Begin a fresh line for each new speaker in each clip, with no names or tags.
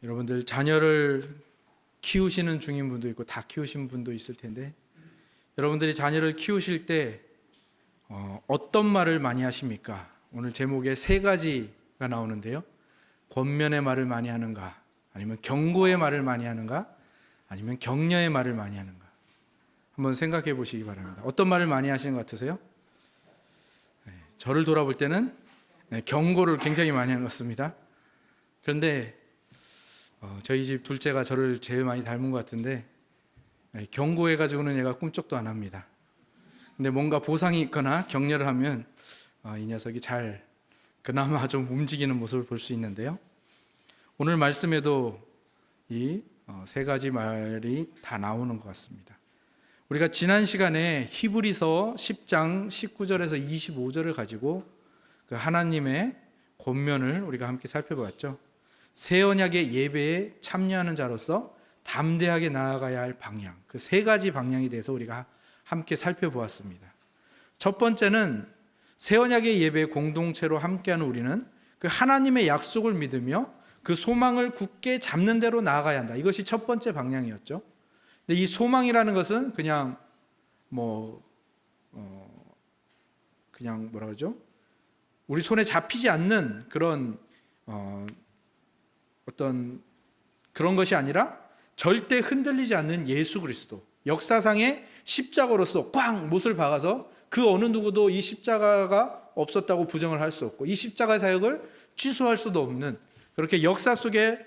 여러분들 자녀를 키우시는 중인 분도 있고 다 키우신 분도 있을 텐데, 여러분들이 자녀를 키우실 때 어떤 말을 많이 하십니까? 오늘 제목에 세 가지가 나오는데요. 권면의 말을 많이 하는가, 아니면 경고의 말을 많이 하는가, 아니면 격려의 말을 많이 하는가. 한번 생각해 보시기 바랍니다. 어떤 말을 많이 하시는 것 같으세요? 저를 돌아볼 때는 경고를 굉장히 많이 하는 것 같습니다. 그런데 저희 집 둘째가 저를 제일 많이 닮은 것 같은데, 경고해가지고는 얘가 꿈쩍도 안 합니다. 근데 뭔가 보상이 있거나 격려를 하면 이 녀석이 잘 그나마 좀 움직이는 모습을 볼 수 있는데요. 오늘 말씀에도 이 세 가지 말이 다 나오는 것 같습니다. 우리가 지난 시간에 히브리서 10장 19절에서 25절을 가지고 그 하나님의 권면을 우리가 함께 살펴보았죠. 새 언약의 예배에 참여하는 자로서 담대하게 나아가야 할 방향, 그 세 가지 방향에 대해서 우리가 함께 살펴보았습니다. 첫 번째는 새 언약의 예배 공동체로 함께하는 우리는 그 하나님의 약속을 믿으며 그 소망을 굳게 잡는 대로 나아가야 한다. 이것이 첫 번째 방향이었죠. 근데 이 소망이라는 것은 그냥 그냥 뭐라 그러죠? 우리 손에 잡히지 않는 그런 어떤 그런 것이 아니라 절대 흔들리지 않는 예수 그리스도, 역사상의 십자가로서 꽝 못을 박아서 그 어느 누구도 이 십자가가 없었다고 부정을 할 수 없고 이 십자가 사역을 취소할 수도 없는, 그렇게 역사 속에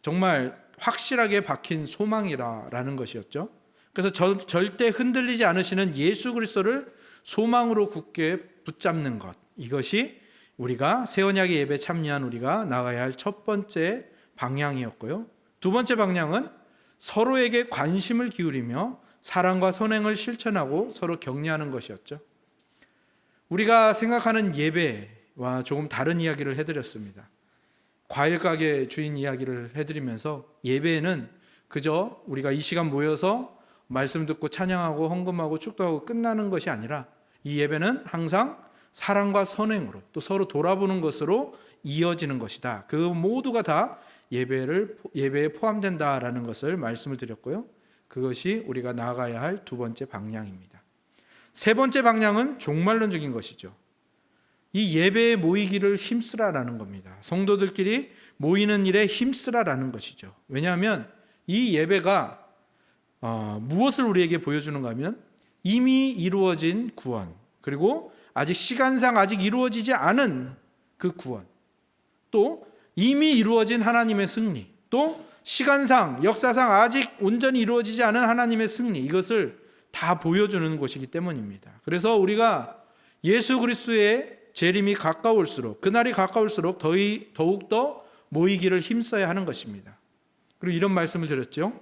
정말 확실하게 박힌 소망이라는 것이었죠. 그래서 절대 흔들리지 않으시는 예수 그리스도를 소망으로 굳게 붙잡는 것, 이것이 우리가 새 언약의 예배에 참여한 우리가 나가야 할 첫 번째 방향이었고요. 두 번째 방향은 서로에게 관심을 기울이며 사랑과 선행을 실천하고 서로 격려하는 것이었죠. 우리가 생각하는 예배와 조금 다른 이야기를 해드렸습니다. 과일 가게 주인 이야기를 해드리면서 예배는 그저 우리가 이 시간 모여서 말씀 듣고 찬양하고 헌금하고 축도하고 끝나는 것이 아니라 이 예배는 항상 사랑과 선행으로 또 서로 돌아보는 것으로 이어지는 것이다. 그 모두가 다 예배에 포함된다라는 것을 말씀을 드렸고요. 그것이 우리가 나아가야 할 두 번째 방향입니다. 세 번째 방향은 종말론적인 것이죠. 이 예배에 모이기를 힘쓰라라는 겁니다. 성도들끼리 모이는 일에 힘쓰라라는 것이죠. 왜냐하면 이 예배가 무엇을 우리에게 보여주는가 하면 이미 이루어진 구원, 그리고 아직 시간상 아직 이루어지지 않은 그 구원, 또 이미 이루어진 하나님의 승리, 또 시간상 역사상 아직 온전히 이루어지지 않은 하나님의 승리, 이것을 다 보여주는 것이기 때문입니다. 그래서 우리가 예수 그리스도의 재림이 가까울수록, 그날이 가까울수록 더욱더 모이기를 힘써야 하는 것입니다. 그리고 이런 말씀을 드렸죠.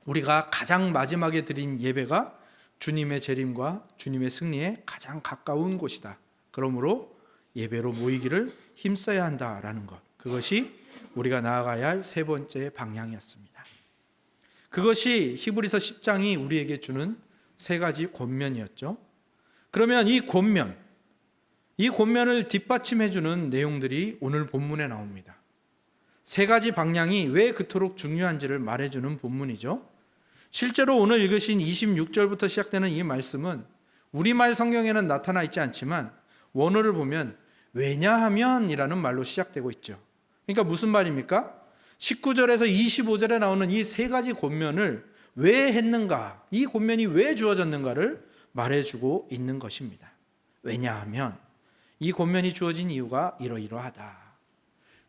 우리가 가장 마지막에 드린 예배가 주님의 재림과 주님의 승리에 가장 가까운 곳이다. 그러므로 예배로 모이기를 힘써야 한다라는 것, 그것이 우리가 나아가야 할 세 번째 방향이었습니다. 그것이 히브리서 10장이 우리에게 주는 세 가지 권면이었죠. 그러면 이 권면을 뒷받침해 주는 내용들이 오늘 본문에 나옵니다. 세 가지 방향이 왜 그토록 중요한지를 말해주는 본문이죠. 실제로 오늘 읽으신 26절부터 시작되는 이 말씀은 우리말 성경에는 나타나 있지 않지만 원어를 보면 왜냐하면 이라는 말로 시작되고 있죠. 그러니까 무슨 말입니까? 19절에서 25절에 나오는 이 세 가지 권면을 왜 했는가, 이 권면이 왜 주어졌는가를 말해주고 있는 것입니다. 왜냐하면 이 권면이 주어진 이유가 이러이러하다.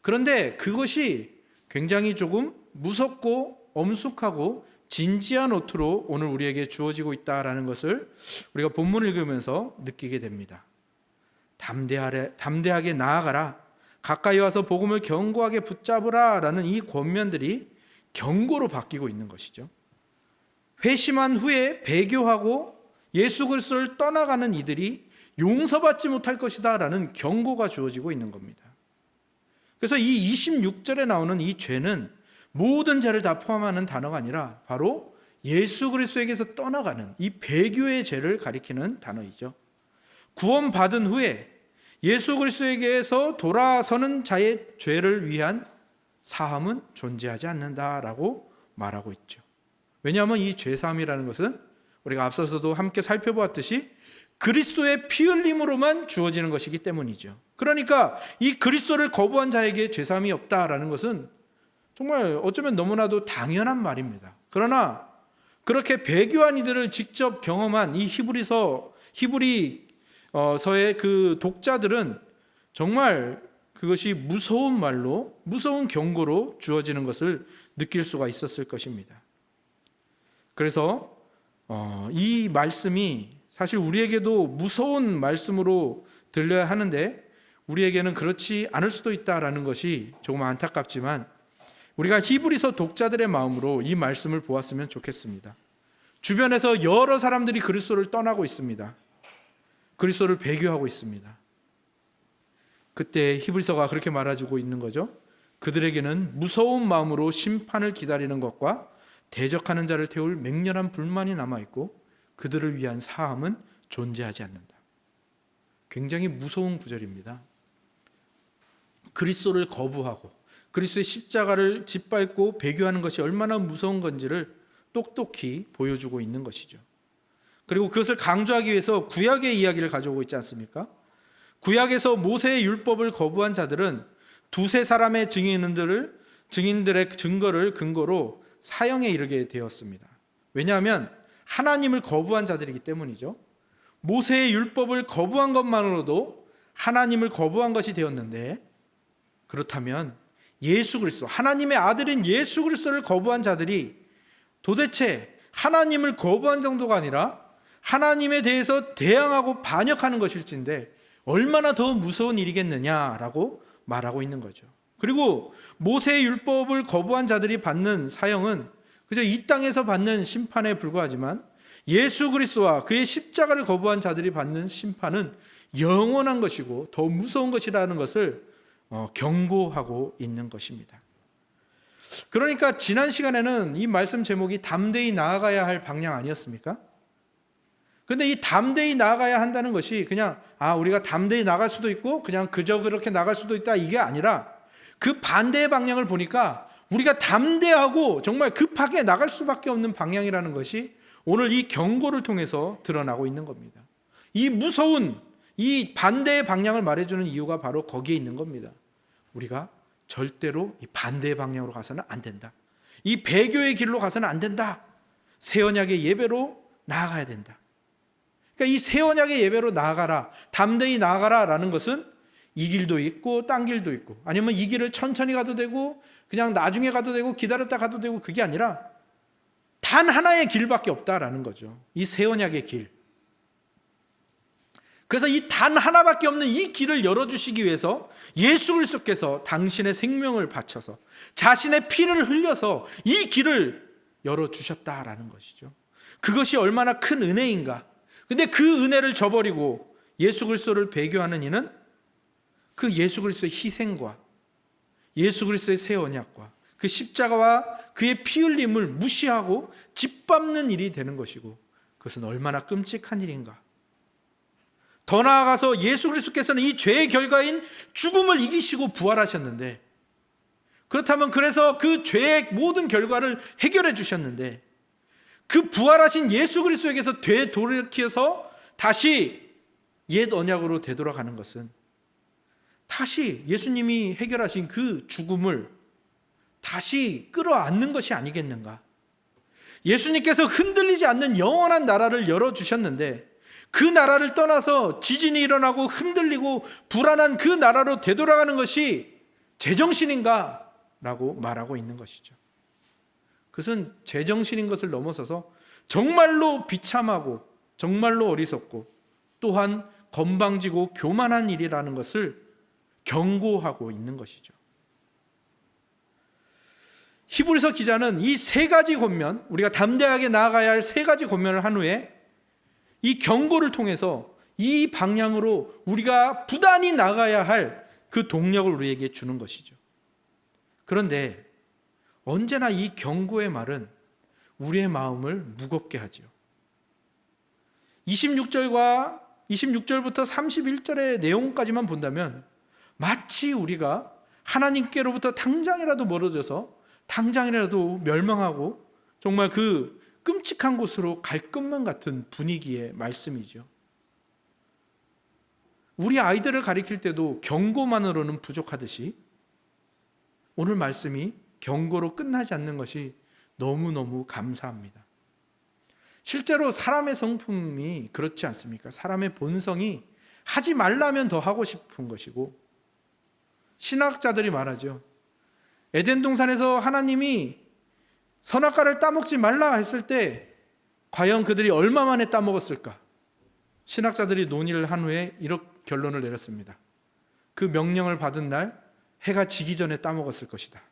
그런데 그것이 굉장히 조금 무섭고 엄숙하고 진지한 어투로 오늘 우리에게 주어지고 있다는 것을 우리가 본문을 읽으면서 느끼게 됩니다. 담대하게 나아가라, 가까이 와서 복음을 견고하게 붙잡으라 라는 이 권면들이 경고로 바뀌고 있는 것이죠. 회심한 후에 배교하고 예수 그리스도를 떠나가는 이들이 용서받지 못할 것이다 라는 경고가 주어지고 있는 겁니다. 그래서 이 26절에 나오는 이 죄는 모든 죄를 다 포함하는 단어가 아니라 바로 예수 그리스도에게서 떠나가는 이 배교의 죄를 가리키는 단어이죠. 구원받은 후에 예수 그리스도에게서 돌아서는 자의 죄를 위한 사함은 존재하지 않는다라고 말하고 있죠. 왜냐하면 이 죄사함이라는 것은 우리가 앞서서도 함께 살펴보았듯이 그리스도의 피 흘림으로만 주어지는 것이기 때문이죠. 그러니까 이 그리스도를 거부한 자에게 죄사함이 없다라는 것은 정말 어쩌면 너무나도 당연한 말입니다. 그러나 그렇게 배교한 이들을 직접 경험한 이 히브리서의 그 독자들은 정말 그것이 무서운 말로, 무서운 경고로 주어지는 것을 느낄 수가 있었을 것입니다. 그래서 이 말씀이 사실 우리에게도 무서운 말씀으로 들려야 하는데 우리에게는 그렇지 않을 수도 있다라는 것이 조금 안타깝지만 우리가 히브리서 독자들의 마음으로 이 말씀을 보았으면 좋겠습니다. 주변에서 여러 사람들이 그리스도를 떠나고 있습니다. 그리스도를 배교하고 있습니다. 그때 히브리서가 그렇게 말해주고 있는 거죠. 그들에게는 무서운 마음으로 심판을 기다리는 것과 대적하는 자를 태울 맹렬한 불만이 남아있고 그들을 위한 사함은 존재하지 않는다. 굉장히 무서운 구절입니다. 그리스도를 거부하고 그리스도의 십자가를 짓밟고 배교하는 것이 얼마나 무서운 건지를 똑똑히 보여주고 있는 것이죠. 그리고 그것을 강조하기 위해서 구약의 이야기를 가져오고 있지 않습니까? 구약에서 모세의 율법을 거부한 자들은 두세 사람의 증인들의 증거를 근거로 사형에 이르게 되었습니다. 왜냐하면 하나님을 거부한 자들이기 때문이죠. 모세의 율법을 거부한 것만으로도 하나님을 거부한 것이 되었는데, 그렇다면 예수 그리스도, 하나님의 아들인 예수 그리스도를 거부한 자들이 도대체 하나님을 거부한 정도가 아니라 하나님에 대해서 대항하고 반역하는 것일진데 얼마나 더 무서운 일이겠느냐라고 말하고 있는 거죠. 그리고 모세의 율법을 거부한 자들이 받는 사형은 그저 이 땅에서 받는 심판에 불과하지만 예수 그리스도와 그의 십자가를 거부한 자들이 받는 심판은 영원한 것이고 더 무서운 것이라는 것을 경고하고 있는 것입니다. 그러니까 지난 시간에는 이 말씀 제목이 담대히 나아가야 할 방향 아니었습니까? 그런데 이 담대히 나아가야 한다는 것이 그냥 우리가 담대히 나갈 수도 있고 그냥 그저 그렇게 나갈 수도 있다 이게 아니라 그 반대의 방향을 보니까 우리가 담대하고 정말 급하게 나갈 수밖에 없는 방향이라는 것이 오늘 이 경고를 통해서 드러나고 있는 겁니다. 이 무서운 이 반대의 방향을 말해주는 이유가 바로 거기에 있는 겁니다. 우리가 절대로 이 반대의 방향으로 가서는 안 된다. 이 배교의 길로 가서는 안 된다. 새 언약의 예배로 나아가야 된다. 그러니까 이 새 언약의 예배로 나아가라, 담대히 나아가라 라는 것은 이 길도 있고 딴 길도 있고 아니면 이 길을 천천히 가도 되고 그냥 나중에 가도 되고 기다렸다 가도 되고 그게 아니라 단 하나의 길밖에 없다라는 거죠. 이 새 언약의 길. 그래서 이 단 하나밖에 없는 이 길을 열어주시기 위해서 예수 그리스도께서 당신의 생명을 바쳐서 자신의 피를 흘려서 이 길을 열어주셨다라는 것이죠. 그것이 얼마나 큰 은혜인가. 근데 그 은혜를 저버리고 예수 그리스도를 배교하는 이는 그 예수 그리스도의 희생과 예수 그리스도의 새 언약과 그 십자가와 그의 피 흘림을 무시하고 짓밟는 일이 되는 것이고 그것은 얼마나 끔찍한 일인가. 더 나아가서 예수 그리스도께서는 이 죄의 결과인 죽음을 이기시고 부활하셨는데 그렇다면 그래서 그 죄의 모든 결과를 해결해 주셨는데 그 부활하신 예수 그리스도에게서 되돌이켜서 다시 옛 언약으로 되돌아가는 것은 다시 예수님이 해결하신 그 죽음을 다시 끌어안는 것이 아니겠는가. 예수님께서 흔들리지 않는 영원한 나라를 열어주셨는데 그 나라를 떠나서 지진이 일어나고 흔들리고 불안한 그 나라로 되돌아가는 것이 제정신인가? 라고 말하고 있는 것이죠. 그것은 제정신인 것을 넘어서서 정말로 비참하고 정말로 어리석고 또한 건방지고 교만한 일이라는 것을 경고하고 있는 것이죠. 히브리서 기자는 이 세 가지 권면, 우리가 담대하게 나아가야 할 세 가지 권면을 한 후에 이 경고를 통해서 이 방향으로 우리가 부단히 나가야 할 그 동력을 우리에게 주는 것이죠. 그런데 언제나 이 경고의 말은 우리의 마음을 무겁게 하죠. 26절부터 31절의 내용까지만 본다면 마치 우리가 하나님께로부터 당장이라도 멀어져서 당장이라도 멸망하고 정말 그 끔찍한 곳으로 갈 것만 같은 분위기의 말씀이죠. 우리 아이들을 가리킬 때도 경고만으로는 부족하듯이 오늘 말씀이 경고로 끝나지 않는 것이 너무너무 감사합니다. 실제로 사람의 성품이 그렇지 않습니까? 사람의 본성이 하지 말라면 더 하고 싶은 것이고, 신학자들이 말하죠. 에덴 동산에서 하나님이 선악과를 따먹지 말라 했을 때 과연 그들이 얼마 만에 따먹었을까? 신학자들이 논의를 한 후에 이렇게 결론을 내렸습니다. 그 명령을 받은 날 해가 지기 전에 따먹었을 것이다.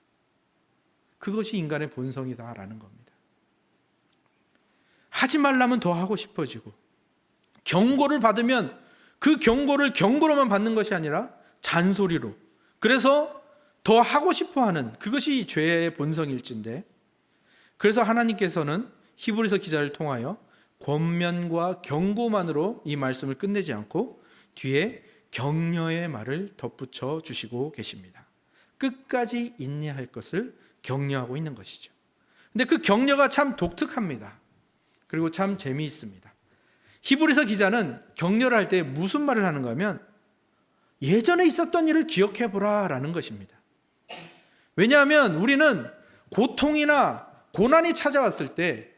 그것이 인간의 본성이다라는 겁니다. 하지 말라면 더 하고 싶어지고, 경고를 받으면 그 경고를 경고로만 받는 것이 아니라 잔소리로, 그래서 더 하고 싶어하는, 그것이 죄의 본성일진데, 그래서 하나님께서는 히브리서 기자를 통하여 권면과 경고만으로 이 말씀을 끝내지 않고 뒤에 격려의 말을 덧붙여 주시고 계십니다. 끝까지 인내할 것을 격려하고 있는 것이죠. 근데 그 격려가 참 독특합니다. 그리고 참 재미있습니다. 히브리서 기자는 격려를 할 때 무슨 말을 하는가 하면 예전에 있었던 일을 기억해보라 라는 것입니다. 왜냐하면 우리는 고통이나 고난이 찾아왔을 때,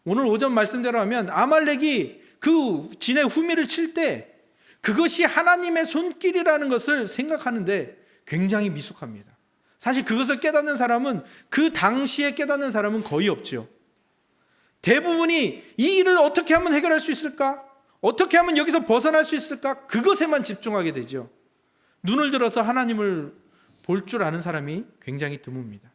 오늘 오전 말씀대로 하면 아말렉이 그 진의 후미를 칠 때 그것이 하나님의 손길이라는 것을 생각하는데 굉장히 미숙합니다. 사실 그것을 깨닫는 사람은, 그 당시에 깨닫는 사람은 거의 없죠. 대부분이 이 일을 어떻게 하면 해결할 수 있을까? 어떻게 하면 여기서 벗어날 수 있을까? 그것에만 집중하게 되죠. 눈을 들어서 하나님을 볼 줄 아는 사람이 굉장히 드뭅니다.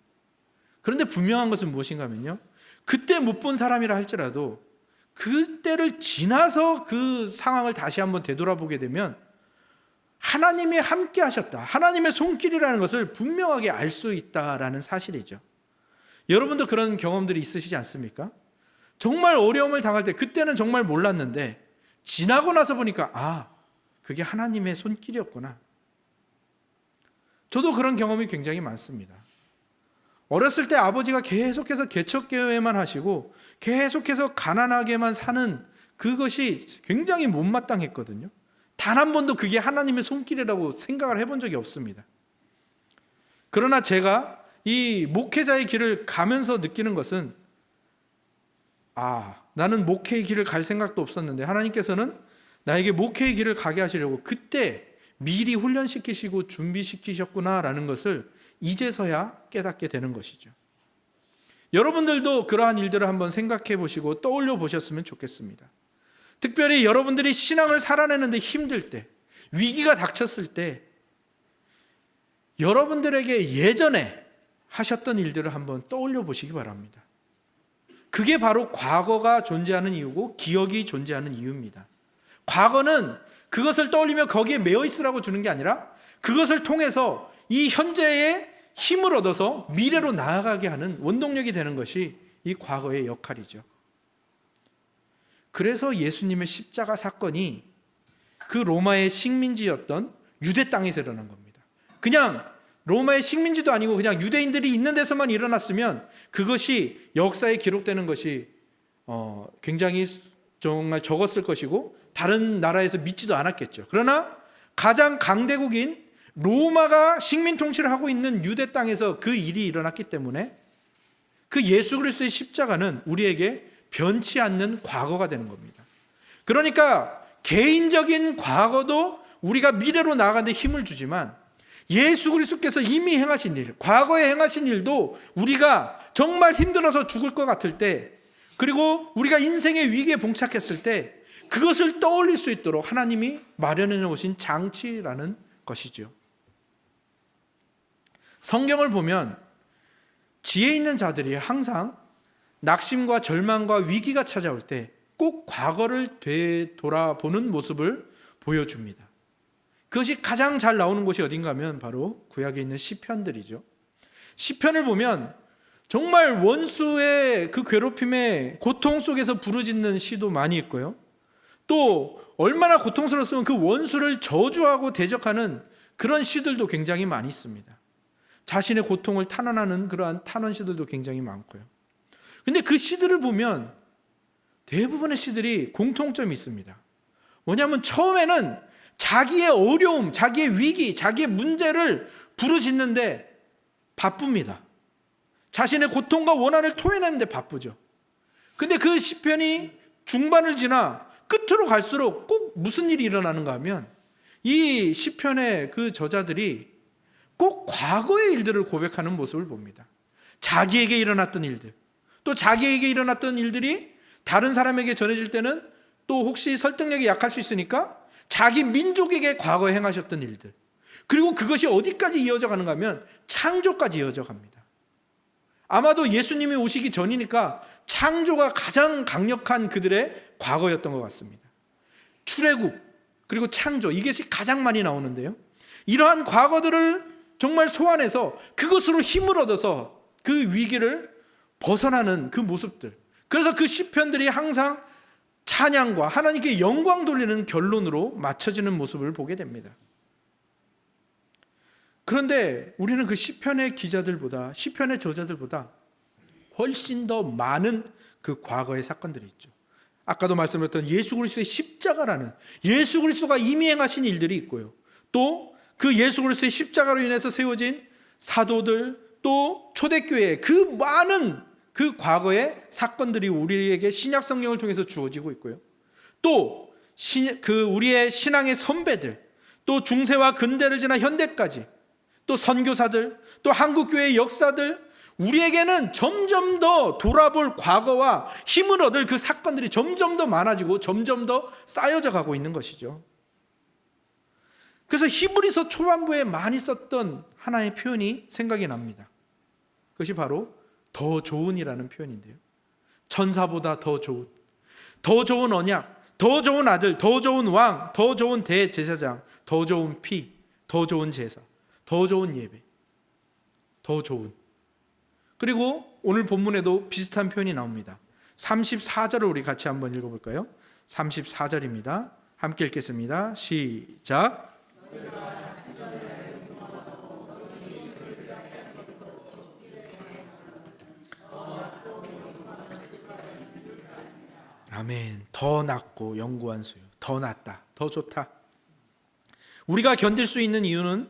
그런데 분명한 것은 무엇인가 하면요, 그때 못 본 사람이라 할지라도 그때를 지나서 그 상황을 다시 한번 되돌아보게 되면 하나님이 함께 하셨다, 하나님의 손길이라는 것을 분명하게 알 수 있다라는 사실이죠. 여러분도 그런 경험들이 있으시지 않습니까? 정말 어려움을 당할 때 그때는 정말 몰랐는데 지나고 나서 보니까 아, 그게 하나님의 손길이었구나. 저도 그런 경험이 굉장히 많습니다. 어렸을 때 아버지가 계속해서 개척교회만 하시고 계속해서 가난하게만 사는 그것이 굉장히 못마땅했거든요. 단 한 번도 그게 하나님의 손길이라고 생각을 해본 적이 없습니다. 그러나 제가 이 목회자의 길을 가면서 느끼는 것은, 나는 목회의 길을 갈 생각도 없었는데 하나님께서는 나에게 목회의 길을 가게 하시려고 그때 미리 훈련시키시고 준비시키셨구나라는 것을 이제서야 깨닫게 되는 것이죠. 여러분들도 그러한 일들을 한번 생각해 보시고 떠올려 보셨으면 좋겠습니다. 특별히 여러분들이 신앙을 살아내는데 힘들 때, 위기가 닥쳤을 때 여러분들에게 예전에 하셨던 일들을 한번 떠올려 보시기 바랍니다. 그게 바로 과거가 존재하는 이유고 기억이 존재하는 이유입니다. 과거는 그것을 떠올리며 거기에 매여 있으라고 주는 게 아니라 그것을 통해서 이 현재의 힘을 얻어서 미래로 나아가게 하는 원동력이 되는 것이 이 과거의 역할이죠. 그래서 예수님의 십자가 사건이 그 로마의 식민지였던 유대 땅에서 일어난 겁니다. 그냥 로마의 식민지도 아니고 그냥 유대인들이 있는 데서만 일어났으면 그것이 역사에 기록되는 것이 굉장히 정말 적었을 것이고 다른 나라에서 믿지도 않았겠죠. 그러나 가장 강대국인 로마가 식민 통치를 하고 있는 유대 땅에서 그 일이 일어났기 때문에 그 예수 그리스도의 십자가는 우리에게 변치 않는 과거가 되는 겁니다. 그러니까 개인적인 과거도 우리가 미래로 나아가는 데 힘을 주지만 예수 그리스도께서 이미 행하신 일, 과거에 행하신 일도 우리가 정말 힘들어서 죽을 것 같을 때, 그리고 우리가 인생의 위기에 봉착했을 때 그것을 떠올릴 수 있도록 하나님이 마련해 놓으신 장치라는 것이죠. 성경을 보면 지혜 있는 자들이 항상 낙심과 절망과 위기가 찾아올 때 꼭 과거를 되돌아보는 모습을 보여줍니다. 그것이 가장 잘 나오는 곳이 어딘가 하면 바로 구약에 있는 시편들이죠. 시편을 보면 정말 원수의 그 괴롭힘의 고통 속에서 부르짖는 시도 많이 있고요. 또 얼마나 고통스러웠으면 그 원수를 저주하고 대적하는 그런 시들도 굉장히 많이 있습니다. 자신의 고통을 탄원하는 그러한 탄원 시들도 굉장히 많고요. 근데 그 시들을 보면 대부분의 시들이 공통점이 있습니다. 뭐냐면 처음에는 자기의 어려움, 자기의 위기, 자기의 문제를 부르짖는데 바쁩니다. 자신의 고통과 원한을 토해내는데 바쁘죠. 근데 그 시편이 중반을 지나 끝으로 갈수록 꼭 무슨 일이 일어나는가 하면 이 시편의 그 저자들이 꼭 과거의 일들을 고백하는 모습을 봅니다. 자기에게 일어났던 일들, 또 자기에게 일어났던 일들이 다른 사람에게 전해질 때는 또 혹시 설득력이 약할 수 있으니까 자기 민족에게 과거에 행하셨던 일들, 그리고 그것이 어디까지 이어져 가는가 하면 창조까지 이어져 갑니다. 아마도 예수님이 오시기 전이니까 창조가 가장 강력한 그들의 과거였던 것 같습니다. 출애굽 그리고 창조, 이것이 가장 많이 나오는데요, 이러한 과거들을 정말 소환해서 그것으로 힘을 얻어서 그 위기를 벗어나는 그 모습들, 그래서 그 시편들이 항상 찬양과 하나님께 영광 돌리는 결론으로 맞춰지는 모습을 보게 됩니다. 그런데 우리는 그 시편의 기자들보다, 시편의 저자들보다 훨씬 더 많은 그 과거의 사건들이 있죠. 아까도 말씀드렸던 예수 그리스도의 십자가라는, 예수 그리스도가 이미 행하신 일들이 있고요, 또 그 예수 그리스도의 십자가로 인해서 세워진 사도들, 또 초대교회, 그 많은 그 과거의 사건들이 우리에게 신약 성경을 통해서 주어지고 있고요, 또 우리의 신앙의 선배들, 또 중세와 근대를 지나 현대까지, 또 선교사들, 또 한국교회의 역사들, 우리에게는 점점 더 돌아볼 과거와 힘을 얻을 그 사건들이 점점 더 많아지고 점점 더 쌓여져 가고 있는 것이죠. 그래서 히브리서 초반부에 많이 썼던 하나의 표현이 생각이 납니다. 그것이 바로 더 좋은이라는 표현인데요, 천사보다 더 좋은 언약, 더 좋은 아들, 더 좋은 왕, 더 좋은 대제사장, 더 좋은 피, 더 좋은 제사, 더 좋은 예배, 더 좋은. 그리고 오늘 본문에도 비슷한 표현이 나옵니다. 34절을 우리 같이 한번 읽어볼까요? 34절입니다. 함께 읽겠습니다. 시작. 아멘. 더 낫고 영구한 소유, 더 낫다, 더 좋다. 우리가 견딜 수 있는 이유는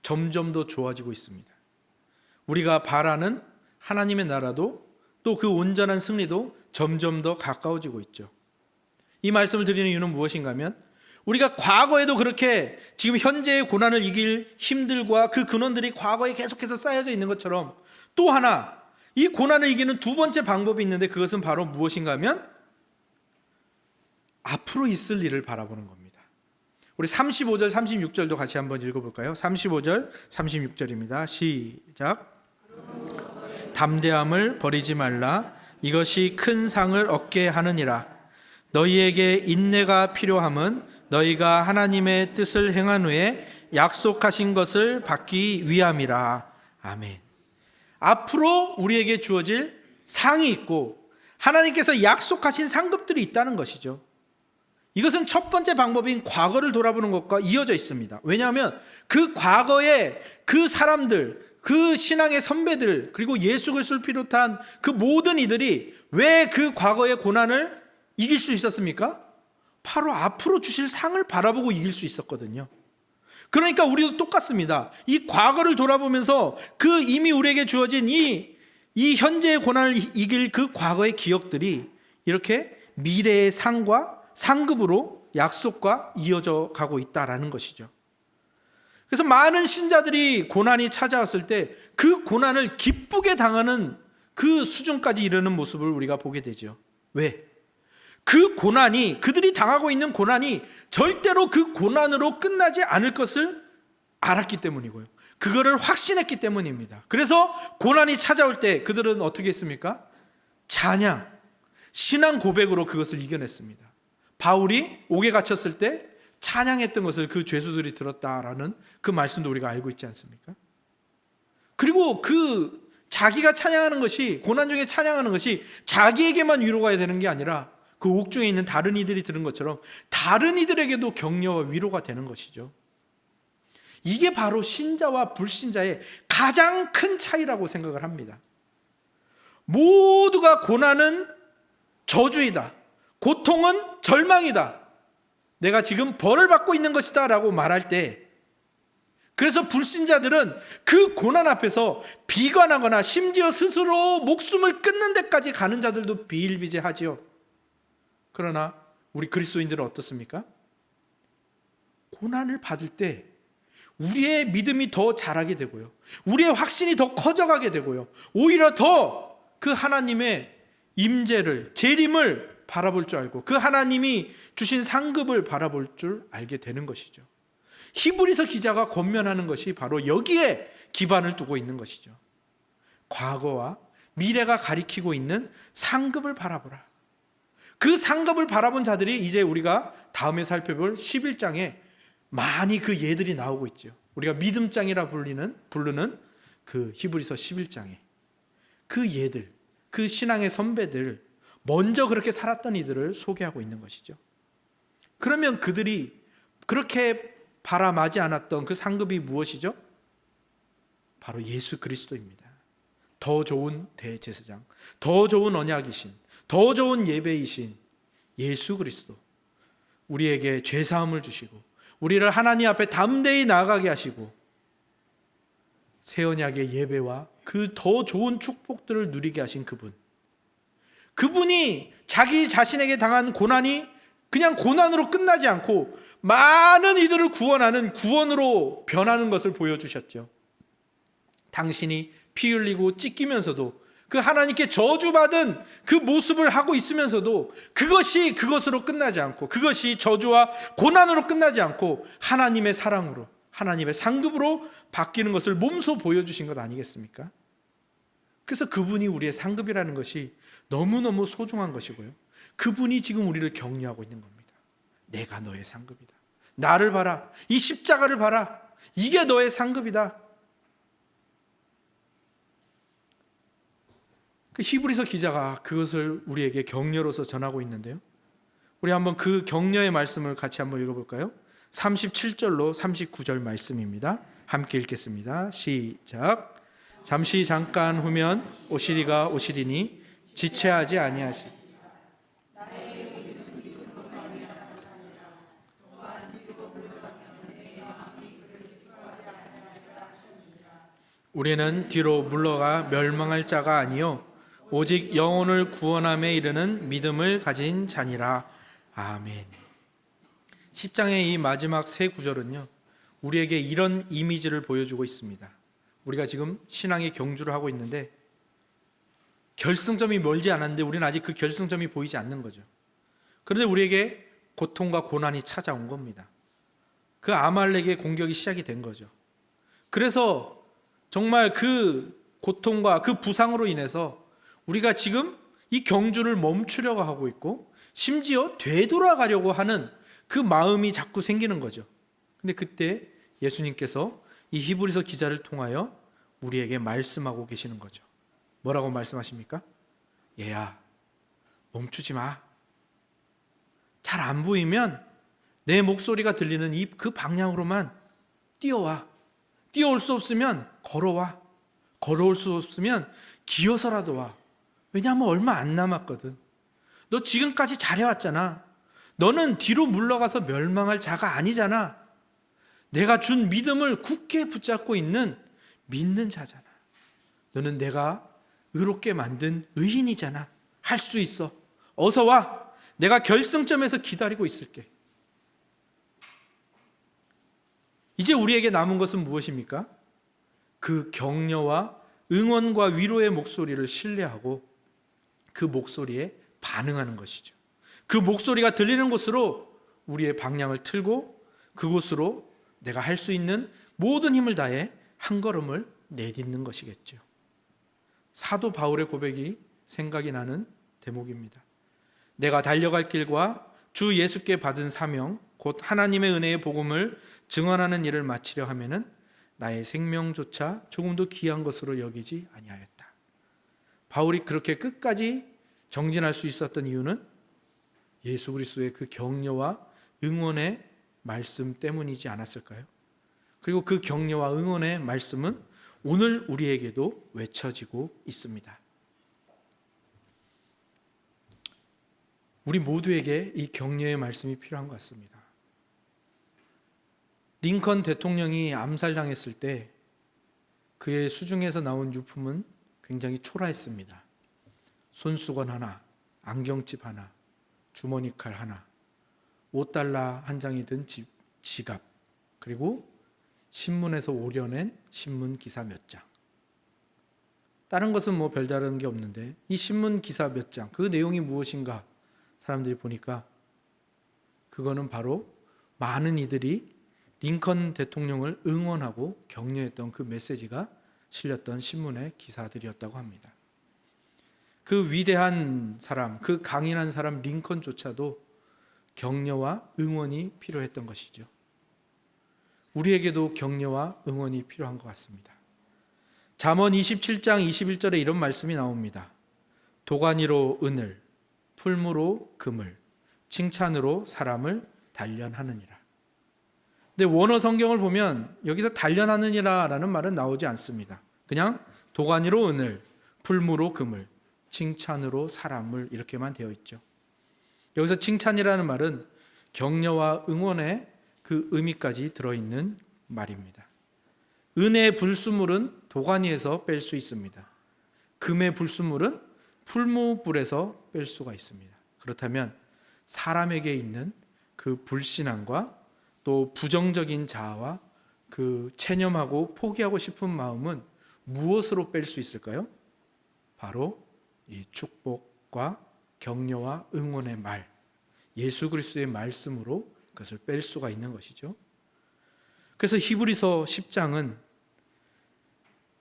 점점 더 좋아지고 있습니다. 우리가 바라는 하나님의 나라도, 또 그 온전한 승리도 점점 더 가까워지고 있죠. 이 말씀을 드리는 이유는 무엇인가 하면, 우리가 과거에도 그렇게 지금 현재의 고난을 이길 힘들과 그 근원들이 과거에 계속해서 쌓여져 있는 것처럼, 또 하나 이 고난을 이기는 두 번째 방법이 있는데, 그것은 바로 무엇인가 하면 앞으로 있을 일을 바라보는 겁니다. 우리 35절 36절도 같이 한번 읽어볼까요? 35절 36절입니다. 시작. 담대함을 버리지 말라. 이것이 큰 상을 얻게 하느니라. 너희에게 인내가 필요함은 너희가 하나님의 뜻을 행한 후에 약속하신 것을 받기 위함이라. 아멘. 앞으로 우리에게 주어질 상이 있고 하나님께서 약속하신 상급들이 있다는 것이죠. 이것은 첫 번째 방법인 과거를 돌아보는 것과 이어져 있습니다. 왜냐하면 그 과거에 그 사람들, 그 신앙의 선배들, 그리고 예수 그리스도를 비롯한 그 모든 이들이 왜 그 과거의 고난을 이길 수 있었습니까? 바로 앞으로 주실 상을 바라보고 이길 수 있었거든요. 그러니까 우리도 똑같습니다. 이 과거를 돌아보면서 그 이미 우리에게 주어진 이 현재의 고난을 이길 그 과거의 기억들이 이렇게 미래의 상과 상급으로 약속과 이어져 가고 있다라는 것이죠. 그래서 많은 신자들이 고난이 찾아왔을 때 그 고난을 기쁘게 당하는 그 수준까지 이르는 모습을 우리가 보게 되죠. 왜? 그 고난이, 그들이 당하고 있는 고난이 절대로 그 고난으로 끝나지 않을 것을 알았기 때문이고요, 그거를 확신했기 때문입니다. 그래서 고난이 찾아올 때 그들은 어떻게 했습니까? 찬양, 신앙 고백으로 그것을 이겨냈습니다. 바울이 옥에 갇혔을 때 찬양했던 것을 그 죄수들이 들었다라는 그 말씀도 우리가 알고 있지 않습니까? 그리고 그 자기가 찬양하는 것이, 고난 중에 찬양하는 것이 자기에게만 위로가 되는 게 아니라 그 옥중에 있는 다른 이들이 들은 것처럼 다른 이들에게도 격려와 위로가 되는 것이죠. 이게 바로 신자와 불신자의 가장 큰 차이라고 생각을 합니다. 모두가 고난은 저주이다, 고통은 절망이다, 내가 지금 벌을 받고 있는 것이다 라고 말할 때, 그래서 불신자들은 그 고난 앞에서 비관하거나 심지어 스스로 목숨을 끊는 데까지 가는 자들도 비일비재하지요. 그러나 우리 그리스도인들은 어떻습니까? 고난을 받을 때 우리의 믿음이 더 자라게 되고요, 우리의 확신이 더 커져가게 되고요, 오히려 더 그 하나님의 임재를, 재림을 바라볼 줄 알고 그 하나님이 주신 상급을 바라볼 줄 알게 되는 것이죠. 히브리서 기자가 권면하는 것이 바로 여기에 기반을 두고 있는 것이죠. 과거와 미래가 가리키고 있는 상급을 바라보라. 그 상급을 바라본 자들이 이제 우리가 다음에 살펴볼 11장에 많이 그 예들이 나오고 있죠. 우리가 믿음장이라 부르는 그 히브리서 11장에 그 예들, 그 신앙의 선배들, 먼저 그렇게 살았던 이들을 소개하고 있는 것이죠. 그러면 그들이 그렇게 바라마지 않았던 그 상급이 무엇이죠? 바로 예수 그리스도입니다. 더 좋은 대제사장, 더 좋은 언약이신, 더 좋은 예배이신 예수 그리스도, 우리에게 죄사함을 주시고 우리를 하나님 앞에 담대히 나아가게 하시고 새 언약의 예배와 그 더 좋은 축복들을 누리게 하신 그분이 자기 자신에게 당한 고난이 그냥 고난으로 끝나지 않고 많은 이들을 구원하는 구원으로 변하는 것을 보여주셨죠. 당신이 피 흘리고 찢기면서도 그 하나님께 저주받은 그 모습을 하고 있으면서도 그것이 그것으로 끝나지 않고, 그것이 저주와 고난으로 끝나지 않고 하나님의 사랑으로, 하나님의 상급으로 바뀌는 것을 몸소 보여주신 것 아니겠습니까? 그래서 그분이 우리의 상급이라는 것이 너무너무 소중한 것이고요, 그분이 지금 우리를 격려하고 있는 겁니다. 내가 너의 상급이다. 나를 봐라. 이 십자가를 봐라. 이게 너의 상급이다. 그 히브리서 기자가 그것을 우리에게 격려로서 전하고 있는데요, 우리 한번 그 격려의 말씀을 같이 한번 읽어볼까요? 37절로 39절 말씀입니다. 함께 읽겠습니다. 시작. 잠시 잠깐 후면 오시리가 오시리니 지체하지 아니하시. 우리는 뒤로 물러가 멸망할 자가 아니요 오직 영혼을 구원함에 이르는 믿음을 가진 자니라. 아멘. 10장의 이 마지막 세 구절은요, 우리에게 이런 이미지를 보여주고 있습니다. 우리가 지금 신앙의 경주를 하고 있는데 결승점이 멀지 않았는데 우리는 아직 그 결승점이 보이지 않는 거죠. 그런데 우리에게 고통과 고난이 찾아온 겁니다. 그 아말렉의 공격이 시작이 된 거죠. 그래서 정말 그 고통과 그 부상으로 인해서 우리가 지금 이 경주를 멈추려고 하고 있고 심지어 되돌아가려고 하는 그 마음이 자꾸 생기는 거죠. 근데 그때 예수님께서 이 히브리서 기자를 통하여 우리에게 말씀하고 계시는 거죠. 뭐라고 말씀하십니까? 얘야, 멈추지 마. 잘 안 보이면 내 목소리가 들리는 그 방향으로만 뛰어와. 뛰어올 수 없으면 걸어와. 걸어올 수 없으면 기어서라도 와. 왜냐하면 얼마 안 남았거든. 너 지금까지 잘해왔잖아. 너는 뒤로 물러가서 멸망할 자가 아니잖아. 내가 준 믿음을 굳게 붙잡고 있는 믿는 자잖아. 너는 내가 의롭게 만든 의인이잖아. 할 수 있어. 어서 와. 내가 결승점에서 기다리고 있을게. 이제 우리에게 남은 것은 무엇입니까? 그 격려와 응원과 위로의 목소리를 신뢰하고 그 목소리에 반응하는 것이죠. 그 목소리가 들리는 곳으로 우리의 방향을 틀고 그곳으로 내가 할 수 있는 모든 힘을 다해 한 걸음을 내딛는 것이겠죠. 사도 바울의 고백이 생각이 나는 대목입니다. 내가 달려갈 길과 주 예수께 받은 사명 곧 하나님의 은혜의 복음을 증언하는 일을 마치려 하면은 나의 생명조차 조금도 귀한 것으로 여기지 아니하였다. 바울이 그렇게 끝까지 정진할 수 있었던 이유는 예수 그리스도의 그 격려와 응원의 말씀 때문이지 않았을까요? 그리고 그 격려와 응원의 말씀은 오늘 우리에게도 외쳐지고 있습니다. 우리 모두에게 이 격려의 말씀이 필요한 것 같습니다. 링컨 대통령이 암살당했을 때 그의 수중에서 나온 유품은 굉장히 초라했습니다. 손수건 하나, 안경집 하나, 주머니 칼 하나, $5 한 장이 든 지갑, 그리고 신문에서 오려낸 신문 기사 몇 장. 다른 것은 뭐 별다른 게 없는데 이 신문 기사 몇 장, 그 내용이 무엇인가 사람들이 보니까 그거는 바로 많은 이들이 링컨 대통령을 응원하고 격려했던 그 메시지가 실렸던 신문의 기사들이었다고 합니다. 그 위대한 사람, 그 강인한 사람 링컨조차도 격려와 응원이 필요했던 것이죠. 우리에게도 격려와 응원이 필요한 것 같습니다. 잠언 27장 21절에 이런 말씀이 나옵니다. 도가니로 은을, 풀무로 금을, 칭찬으로 사람을 단련하느니라. 근데 원어 성경을 보면 여기서 단련하느니라라는 말은 나오지 않습니다. 그냥 도가니로 은을, 풀무로 금을, 칭찬으로 사람을 이렇게만 되어 있죠. 여기서 칭찬이라는 말은 격려와 응원의 그 의미까지 들어있는 말입니다. 은의 불순물은 도가니에서 뺄 수 있습니다. 금의 불순물은 풀무불에서 뺄 수가 있습니다. 그렇다면 사람에게 있는 그 불신앙과 또 부정적인 자아와 그 체념하고 포기하고 싶은 마음은 무엇으로 뺄 수 있을까요? 바로 이 축복과 격려와 응원의 말, 예수 그리스도의 말씀으로 그것을 뺄 수가 있는 것이죠. 그래서 히브리서 10장은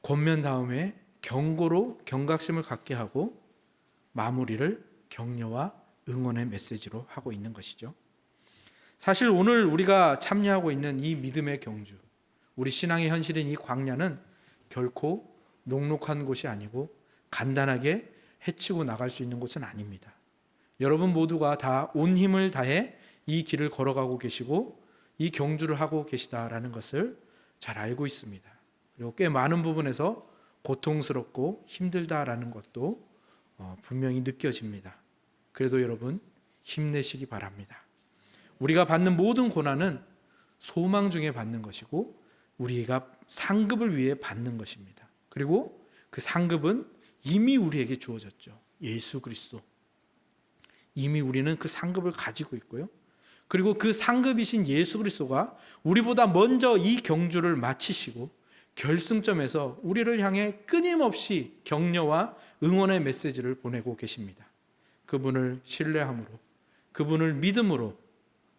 권면 다음에 경고로 경각심을 갖게 하고 마무리를 격려와 응원의 메시지로 하고 있는 것이죠. 사실 오늘 우리가 참여하고 있는 이 믿음의 경주, 우리 신앙의 현실인 이 광야는 결코 녹록한 곳이 아니고 간단하게 헤치고 나갈 수 있는 곳은 아닙니다. 여러분 모두가 다 온 힘을 다해 이 길을 걸어가고 계시고 이 경주를 하고 계시다라는 것을 잘 알고 있습니다. 그리고 꽤 많은 부분에서 고통스럽고 힘들다라는 것도 분명히 느껴집니다. 그래도 여러분 힘내시기 바랍니다. 우리가 받는 모든 고난은 소망 중에 받는 것이고 우리가 상급을 위해 받는 것입니다. 그리고 그 상급은 이미 우리에게 주어졌죠. 예수 그리스도. 이미 우리는 그 상급을 가지고 있고요. 그리고 그 상급이신 예수 그리스도가 우리보다 먼저 이 경주를 마치시고 결승점에서 우리를 향해 끊임없이 격려와 응원의 메시지를 보내고 계십니다. 그분을 신뢰함으로, 그분을 믿음으로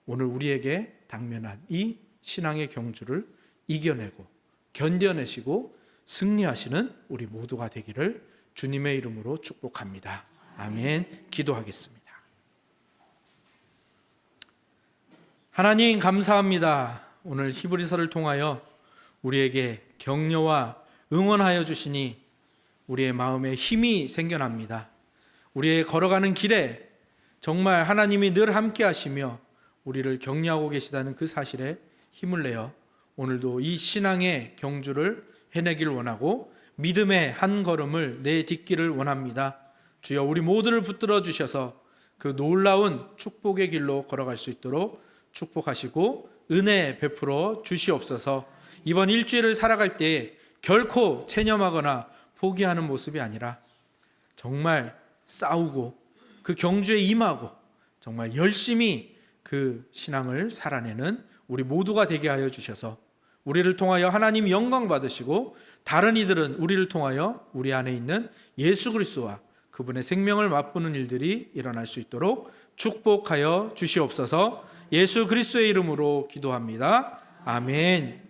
오늘 우리에게 당면한 이 신앙의 경주를 이겨내고 견뎌내시고 승리하시는 우리 모두가 되기를 주님의 이름으로 축복합니다. 아멘. 기도하겠습니다. 하나님 감사합니다. 오늘 히브리서를 통하여 우리에게 격려와 응원하여 주시니 우리의 마음에 힘이 생겨납니다. 우리의 걸어가는 길에 정말 하나님이 늘 함께 하시며 우리를 격려하고 계시다는 그 사실에 힘을 내어 오늘도 이 신앙의 경주를 해내길 원하고 믿음의 한 걸음을 내딛기를 원합니다. 주여 우리 모두를 붙들어 주셔서 그 놀라운 축복의 길로 걸어갈 수 있도록 축복하시고 은혜 베풀어 주시옵소서. 이번 일주일을 살아갈 때 결코 체념하거나 포기하는 모습이 아니라 정말 싸우고 그 경주에 임하고 정말 열심히 그 신앙을 살아내는 우리 모두가 되게 하여 주셔서 우리를 통하여 하나님 영광 받으시고 다른 이들은 우리를 통하여 우리 안에 있는 예수 그리스도와 그분의 생명을 맛보는 일들이 일어날 수 있도록 축복하여 주시옵소서. 예수 그리스도의 이름으로 기도합니다. 아멘.